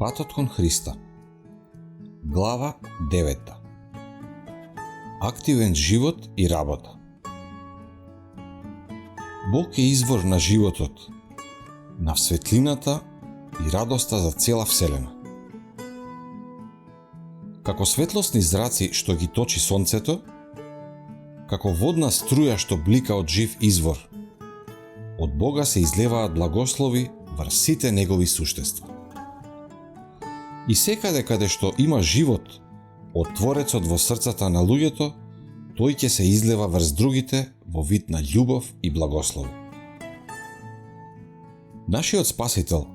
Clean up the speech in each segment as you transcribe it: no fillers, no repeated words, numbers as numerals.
Патот кон Христа. Глава 9. Активен живот и работа. Бог е извор на животот, на светлината и радоста за цела вселена. Како светлосни зраци што ги точи сонцето, како водна струја што блика од жив извор, од Бога се излеваат благослови врз сите негови суштества. И секаде каде што има живот, од Творецот во срцата на луѓето, тој ќе се излева врз другите во вид на љубов и благослови. Нашиот Спасител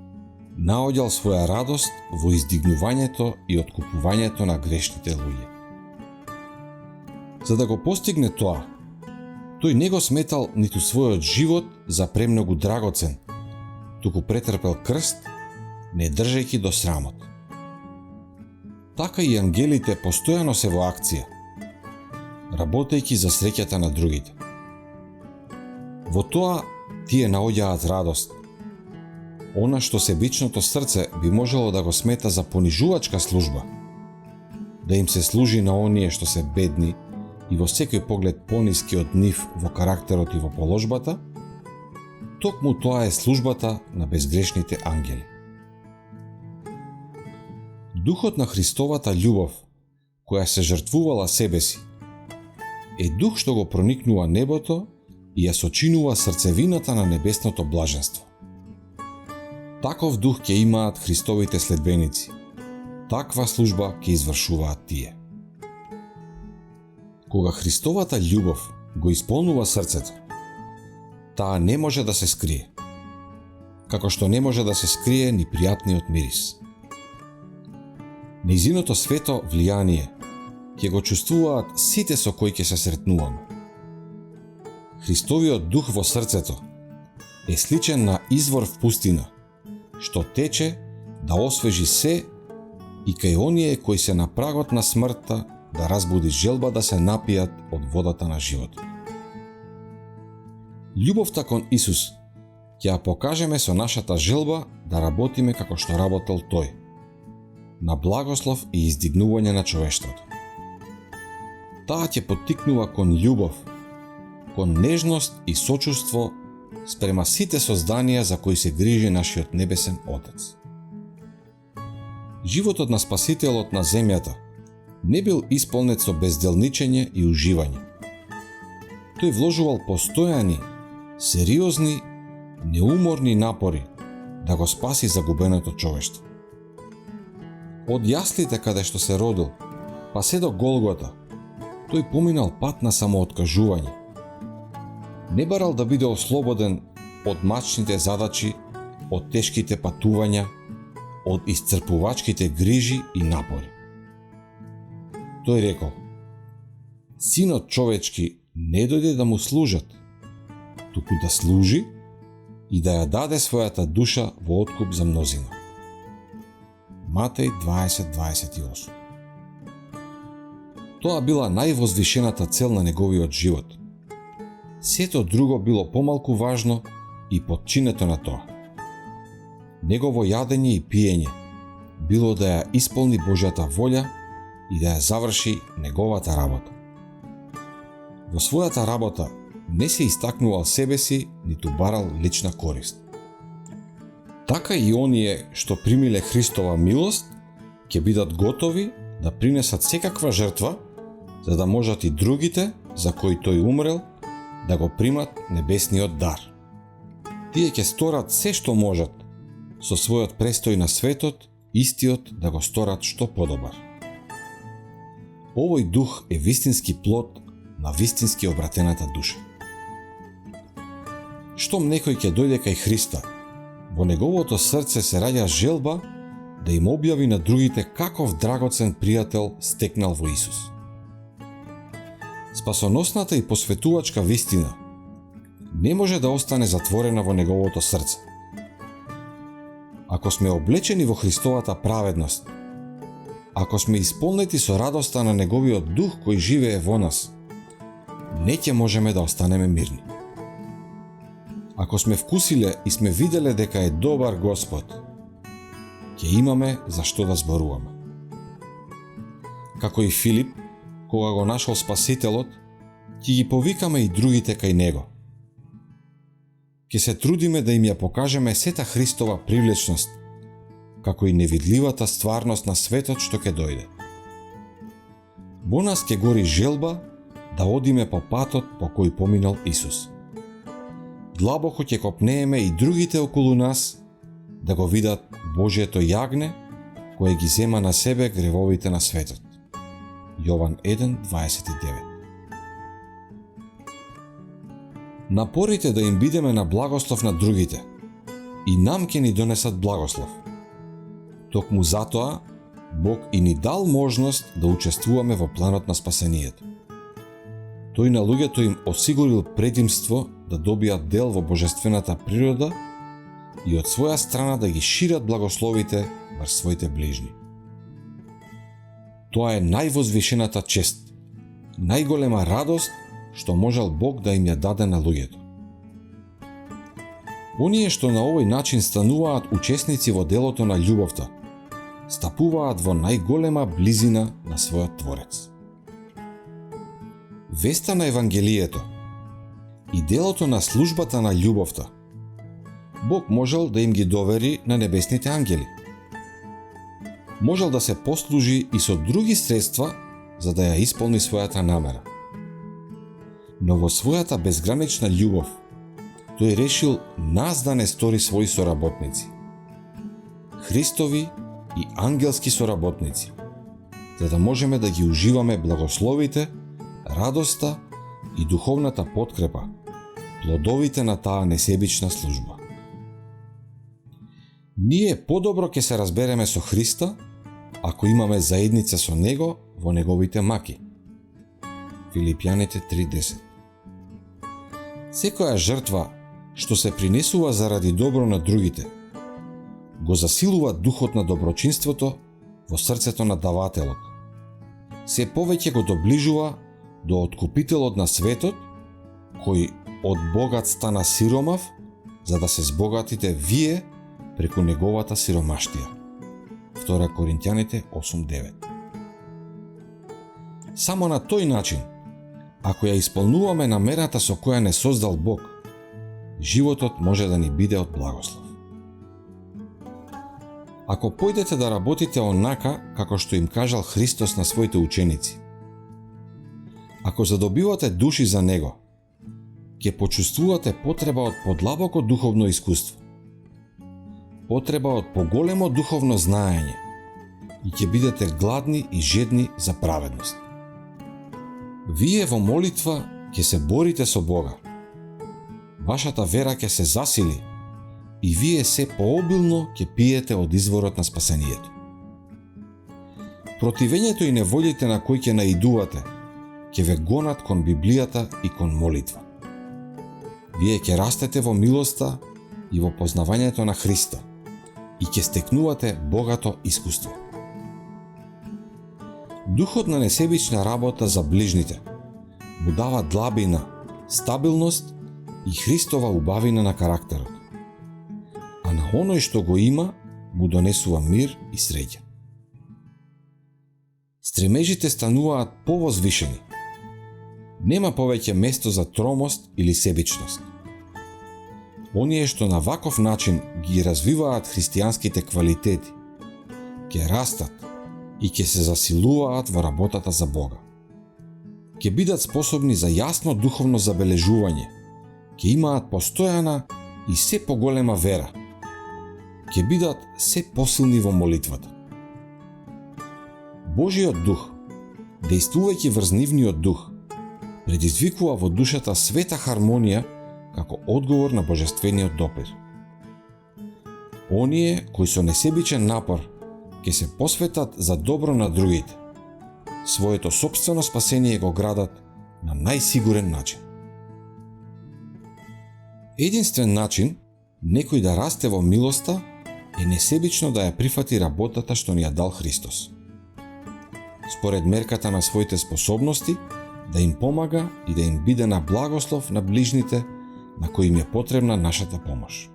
наоѓал своја радост во издигнувањето и откупувањето на грешните луѓе. За да го постигне тоа, тој не го сметал ниту својот живот за премногу драгоцен, туку претрпел крст, не држејќи до срамот. Така и ангелите постојано се во акција, работејќи за среќата на другите. Во тоа тие наоѓаат радост. Она што себичното срце би можело да го смета за понижувачка служба, да им се служи на оние што се бедни и во секој поглед пониски од нив во карактерот и во положбата, токму тоа е службата на безгрешните ангели. Духот на Христовата љубов, која се жртвувала себе си, е дух што го проникнува небото и ја сочинува срцевината на небесното блаженство. Таков дух ќе имаат Христовите следбеници. Таква служба ќе извршуваат тие. Кога Христовата љубов го исполнува срцето, таа не може да се скрие, како што не може да се скрие ни пријатниот мирис. Нејзиното свето влијание ќе го чувствуваат сите со кои ќе се сретнуваме. Христовиот дух во срцето е сличен на извор в пустина, што тече да освежи се и кај оние кои се на прагот на смртта да разбуди желба да се напијат од водата на животот. Љубовта кон Исус ќе ја покажеме со нашата желба да работиме како што работел Тој, на благослов и издигнување на човештвото. Таа ќе поттикнува кон љубов, кон нежност и сочувство спрема сите созданија за кои се грижи нашиот небесен Отец. Животот на Спасителот на земјата не бил исполнет со безделничење и уживање. Тој вложувал постојани, сериозни, неуморни напори да го спаси загубеното човештво. Од јаслите каде што се родил, па се до Голгота, тој поминал пат на самооткажување. Не барал да биде ослободен од мачните задачи, од тешките патувања, од исцрпувачките грижи и напори. Тој рекол: Синот човечки не дојде да му служат, туку да служи и да ја даде својата душа во откуп за мнозина. Матеј 20:28. Тоа била највозвишената цел на неговиот живот. Сето друго било помалку важно и подчинето на тоа. Негово јадење и пиење било да ја исполни Божјата волја и да ја заврши неговата работа. Во својата работа не се истакнувал себе си, ниту барал лична корист. Така и оние што примиле Христова милост ќе бидат готови да принесат секаква жртва, за да можат и другите, за кои тој умрел, да го примат небесниот дар. Тие ќе сторат се што можат, со својот престој на светот, истиот да го сторат што подобар. Овој дух е вистински плод на вистински обратената душа. Штом некој ќе дојде кај Христа, во неговото срце се раѓа желба да им објави на другите каков драгоцен пријател стекнал во Исус. Спасоносната и посветувачка вистина не може да остане затворена во неговото срце. Ако сме облечени во Христовата праведност, ако сме исполнети со радоста на неговиот дух кој живее во нас, не ќе можеме да останеме мирни. Ако сме вкусиле и сме виделе дека е добар Господ, ќе имаме за што да зборуваме. Како и Филип, кога го нашол Спасителот, ќе ги повикаме и другите кај него. Ќе се трудиме да им ја покажеме сета Христова привлечност, како и невидливата стварност на светот што ќе дојде. Во нас ќе гори желба да одиме по патот по кој поминал Исус. Длабоко ќе копнееме и другите околу нас да го видат Божието јагне кое ги зема на себе гревовите на светот. Јован 1:29. Напорите да им бидеме на благослов на другите и нам ќе ни донесат благослов. Токму затоа Бог и ни дал можност да учествуваме во планот на спасението. Тој на луѓето им осигурил предимство да добијат дел во божествената природа и од своја страна да ги шират благословите врз своите ближни. Тоа е највозвишената чест, најголема радост што можел Бог да им ја даде на луѓето. Оние што на овој начин стануваат учесници во делото на љубовта, стапуваат во најголема близина на својот Творец. Веста на Евангелието и делото на службата на љубовта Бог можел да им ги довери на небесните ангели. Можел да се послужи и со други средства за да ја исполни својата намера. Но во својата безгранична љубов тој решил нас да не стори своји соработници, Христови и ангелски соработници, за да можеме да ги уживаме благословите, радоста и духовната подкрепа, плодовите на таа несебична служба. Ние подобро ќе се разбереме со Христа ако имаме заедница со Него во Неговите маки. Филипјаните 3:10. Секоја жртва што се принесува заради добро на другите, го засилува духот на доброчинството во срцето на давателот. Се повеќе го доближува до откупителот на светот, кој од богат стана сиромав, за да се збогатите вие преку неговата сиромаштија. 2 Коринтјаните 8:9. Само на тој начин, ако ја исполнуваме намерата со која не создал Бог, животот може да ни биде од благослов. Ако појдете да работите онака како што им кажал Христос на своите ученици, ако задобивате души за Него, ќе почувствувате потреба од подлабоко духовно искуство, потреба од поголемо духовно знаење и ќе бидете гладни и жедни за праведност. Вие во молитва ќе се борите со Бога. Вашата вера ќе се засили и вие се пообилно ќе пиете од изворот на спасението. Противењето и неволите на кои ќе наидувате ќе ве гонат кон Библијата и кон молитва. Вие ќе растете во милоста и во познавањето на Христа и ќе стекнувате богато искуство. Духот на несебична работа за ближните му дава длабина, стабилност и Христова убавина на карактерот, а на оној што го има му донесува мир и среќа. Стремежите стануваат повозвишени. Нема повеќе место за тромост или себичност. Оние што на ваков начин ги развиваат христијанските квалитети, ќе растат и ќе се засилуваат во работата за Бога. Ќе бидат способни за јасно духовно забележување, ќе имаат постојана и се поголема вера, ќе бидат се посилни во молитвата. Божиот дух, действувајќи врз нивниот дух, предизвикува во душата света хармонија како одговор на божествениот допир. Оние кои со несебичен напор ќе се посветат за добро на другите, своето сопствено спасение го градат на најсигурен начин. Единствен начин некој да расте во милоста е несебично да ја прифати работата што ни ја дал Христос. Според мерката на своите способности, да им помага и да им биде на благослов на ближните на кои им е потребна нашата помош.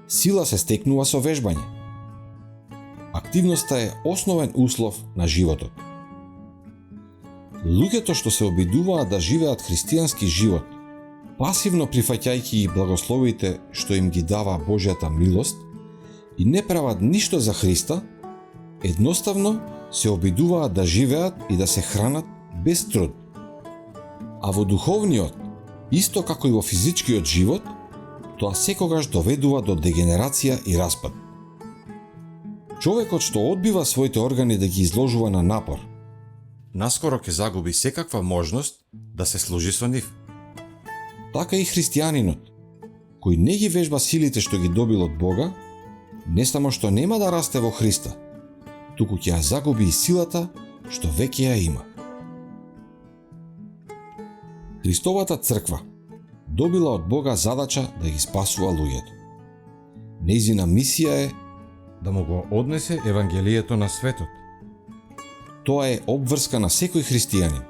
Сила се стекнува со вежбање, Активноста е основен услов на животот. Луѓето што се обидуваат да живеат христијански живот, пасивно прифаќајќи и благословите што им ги дава Божјата милост и не прават ништо за Христа, едноставно се обидуваат да живеат и да се хранат без труд. А во духовниот, исто како и во физичкиот живот, тоа секогаш доведува до дегенерација и распад. Човекот што одбива своите органи да ги изложува на напор, наскоро ќе загуби секаква можност да се служи со нив. Така и христијанинот, кој не ги вежба силите што ги добил од Бога, не само што нема да расте во Христа, туку ќе ја загуби и силата што веќе ја има. Христовата црква добила од Бога задача да ги спасува луѓето. Нејзина мисија е да му го однесе Евангелието на светот. Тоа е обврска на секој христијанин.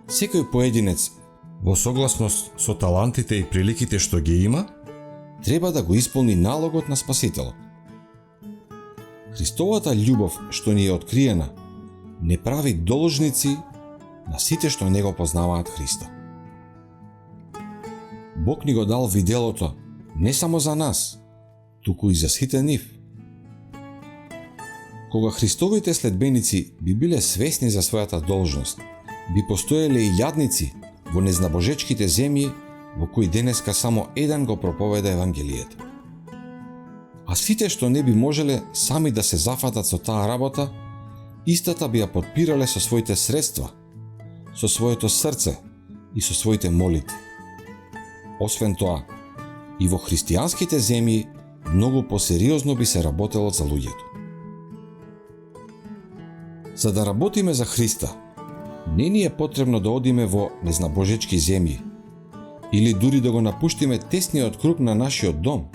Секој поединец, во согласност со талантите и приликите што ги има, треба да го исполни налогот на Спасителот. Христовата љубов што ни е откриена, не прави должници на сите што не го познаваат Христа. Бог ни го дал виделото не само за нас, туку и за сите нив. Кога Христовите следбеници би биле свесни за својата должност, би постоеле и јадници во незнабожечките земји во кои денеска само еден го проповеда Евангелието. А сите што не би можеле сами да се зафатат со таа работа, истата би ја подпирале со своите средства, со своето срце и со своите молитви. Освен тоа, и во христијанските земји многу посериозно би се работело за луѓето. За да работиме за Христа, не ни е потребно да одиме во незнабожечки земји или дури да го напуштиме тесниот круг на нашиот дом,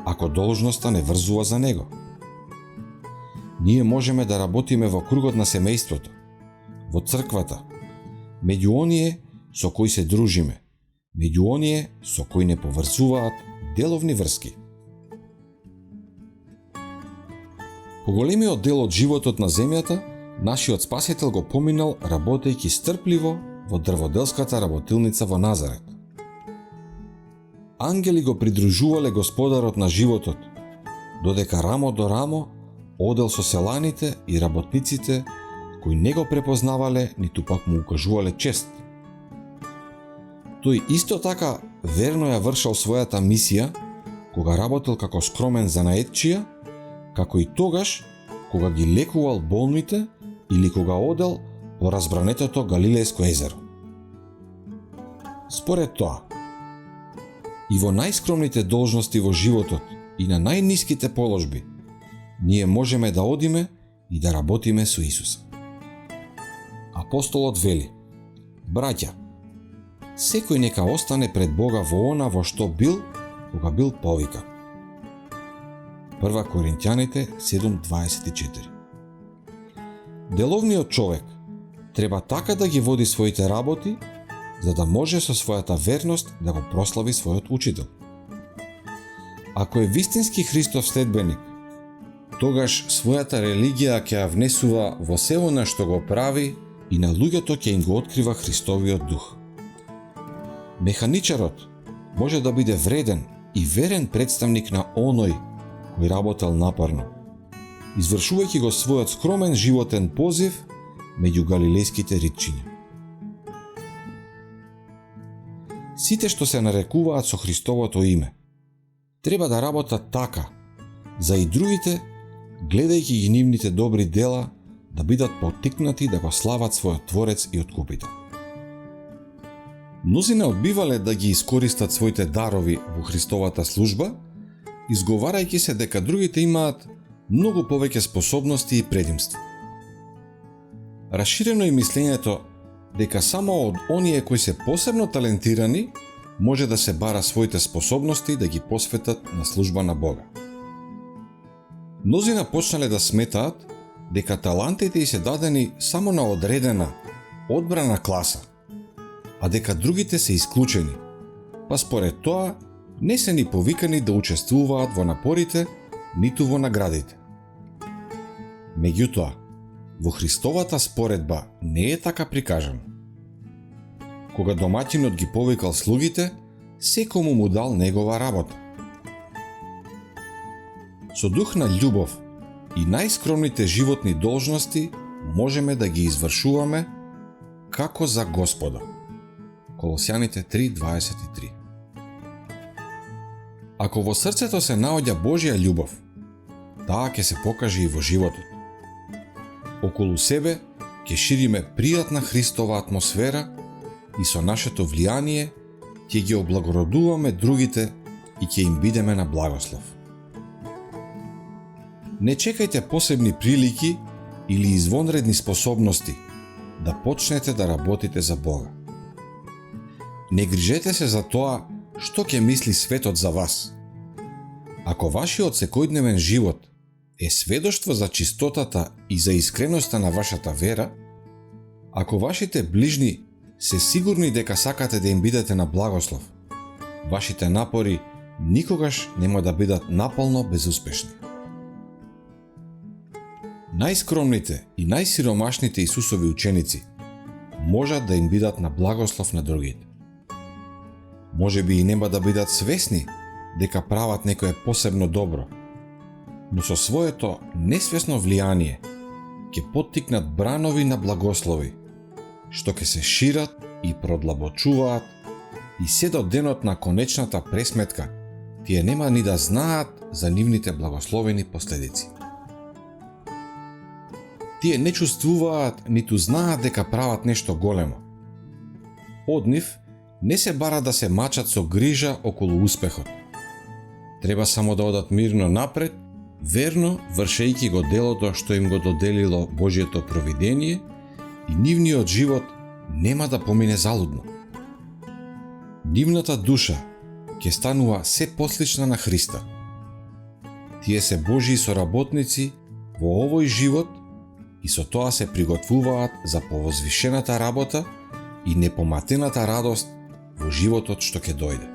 ако должноста не врзува за него. Ние можеме да работиме во кругот на семејството, во црквата, меѓу оние со кои се дружиме, меѓу оние со кои не поврзуваат деловни врски. Поголемиот дел од животот на земјата, нашиот Спасител го поминал работејќи стрпливо во дрводелската работилница во Назарет. Ангели го придружувале Господарот на животот, додека рамо до рамо одел со селаните и работниците кои не го препознавале, ниту пак му укажувале чест. Тој исто така верно ја вршал својата мисија, кога работел како скромен занаетчија, како и тогаш, кога ги лекувал болните или кога одел по разбранетото Галилејско езеро. Според тоа, и во најскромните должности во животот и на најниските положби, ние можеме да одиме и да работиме со Исуса. Апостолот вели: браќа, секој нека остане пред Бога во она во што бил кога бил повикан. 1 Коринќаните 7:24. Деловниот човек треба така да ги води своите работи, за да може со својата верност да го прослави својот учител. Ако е вистински Христов следбеник, тогаш својата религија ќе ја внесува во се она што го прави и на луѓето ќе им го открива Христовиот дух. Механичарот може да биде вреден и верен представник на оној кој работел напорно, извршувајќи го својот скромен животен позив меѓу галилејските ритчиња. Сите што се нарекуваат со Христовото име, треба да работат така, за и другите, гледајќи ги нивните добри дела, да бидат поттикнати да го слават својот Творец и Откупител. Мнозина одбивале да ги искористат своите дарови во Христовата служба, изговарајќи се дека другите имаат многу повеќе способности и предимства. Расширено е мислењето дека само од оние кои се посебно талентирани може да се бара своите способности да ги посветат на служба на Бога. Мнозина почнале да сметаат дека талантите ѝ се дадени само на одредена, одбрана класа, а дека другите се исклучени, па според тоа не се ни повикани да учествуваат во напорите ниту во наградите. Меѓутоа, во Христовата споредба не е така прикажано. Кога домаќинот ги повикал слугите, секому му дал негова работа. Со дух на љубов и најскромните животни должности можеме да ги извршуваме како за Господа. Колосјаните 3:23. Ако во срцето се наоѓа Божја љубов, таа ќе се покаже и во животот. Околу себе ќе шириме пријатна Христова атмосфера и со нашето влијание ќе ги облагородуваме другите и ќе им бидеме на благослов. Не чекајте посебни прилики или извонредни способности да почнете да работите за Бога. Не грижете се за тоа што ќе мисли светот за вас. Ако вашиот секојдневен живот е сведоштво за чистотата и за искреноста на вашата вера, ако вашите ближни се сигурни дека сакате да им бидете на благослов, вашите напори никогаш нема да бидат наполно безуспешни. Најскромните и најсиромашните Исусови ученици можат да им бидат на благослов на другите. Може би и нема да бидат свесни дека прават некое посебно добро, но со своето несвесно влијание ќе поттикнат бранови на благослови, што ќе се шират и продлабочуваат и се до денот на конечната пресметка, тие нема ни да знаат за нивните благословени последици. Тие не чувствуваат, ниту знаат дека прават нешто големо. Од нив не се бара да се мачат со грижа околу успехот. Треба само да одат мирно напред, верно вршејќи го делото што им го доделило Божјето провидение, и нивниот живот нема да помине залудно. Нивната душа ќе станува се послична на Христа. Тие се Божји соработници во овој живот и со тоа се приготвуваат за повозвишената работа и непоматената радост во животот што ќе дојде.